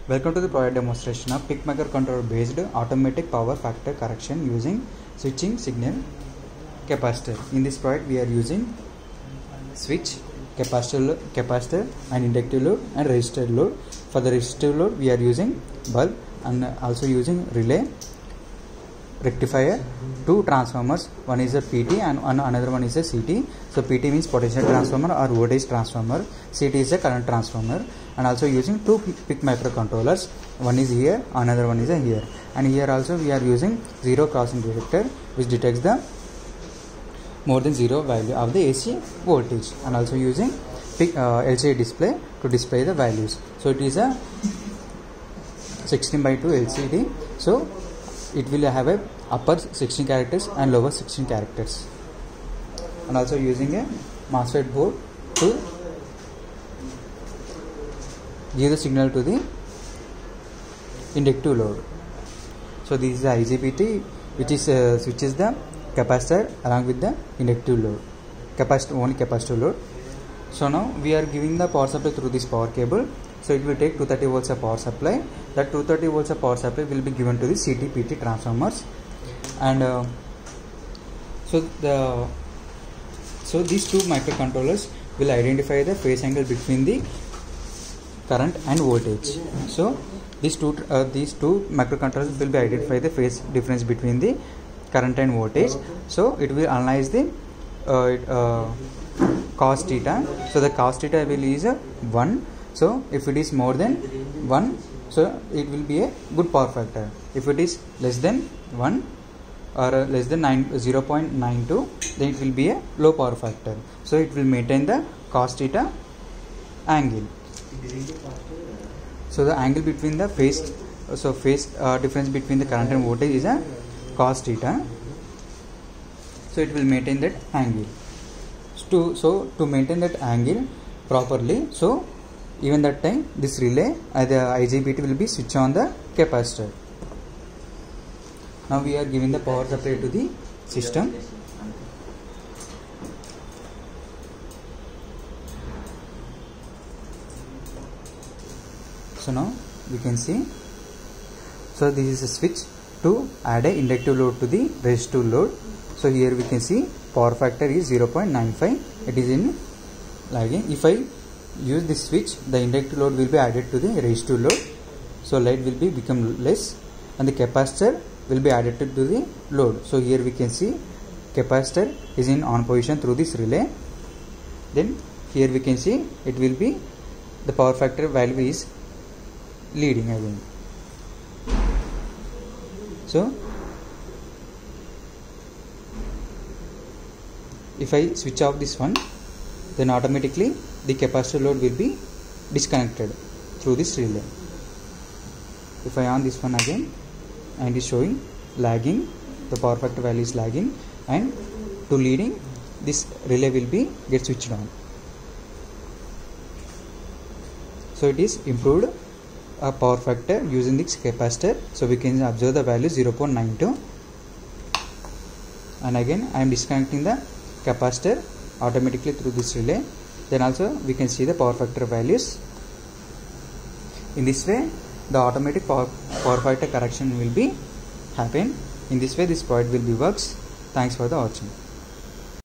Welcome to the project demonstration of PIC microcontroller based automatic power factor correction using switching signal capacitor. In this project we are using switch, capacitor and inductive load and resistor load. For the resistor load we are using bulb and also using relay, rectifier, two transformers, one is a PT and another one is a CT. So PT means potential transformer or voltage transformer, CT is a current transformer, and also using two PIC microcontrollers, one is here, another one is here, and here also we are using zero crossing detector which detects the more than zero value of the AC voltage, and also using LCD display to display the values. So it is a 16:2 LCD, so it will have a upper 16 characters and lower 16 characters, and also using a MOSFET board to give the signal to the inductive load. So this is the IGBT which is switches the capacitor along with the inductive load, only capacitor load. So now we are giving the power supply through this power cable. So it will take 230 volts of power supply. That 230 volts of power supply will be given to the CT PT transformers, and so these two microcontrollers will identify the phase angle between the current and voltage. So these two microcontrollers will be identify the phase difference between the current and voltage. So it will analyze the cos theta. So the cos theta will is 1. So if it is more than 1, so it will be a good power factor. If it is less than 1 or less than 0.92, then it will be a low power factor. So it will maintain the cos theta angle. So the angle between the phase difference between the current and voltage is a cos theta. So it will maintain that angle. To maintain that angle properly, so even that time this relay the IGBT will be switched on the capacitor. Now we are giving the power supply to the system. So now we can see, so this is a switch to add a inductive load to the resistive load. So here we can see power factor is 0.95, it is in lagging. If I use this switch, the inductive load will be added to the resistive load, so light will be become less, and the capacitor will be added to the load. So here we can see capacitor is in on position through this relay. Then here we can see it will be the power factor value is leading again. So if I switch off this one, then automatically the capacitor load will be disconnected through this relay. If I on this one again, and it is showing lagging, the power factor value is lagging, and to leading, this relay will be get switched on. So it is improved a power factor using this capacitor. So we can observe the value 0.92, and again I am disconnecting the capacitor automatically through this relay. Then also we can see the power factor values. In this way the automatic power factor correction will be happen. In this way this project will be works. Thanks for the watching.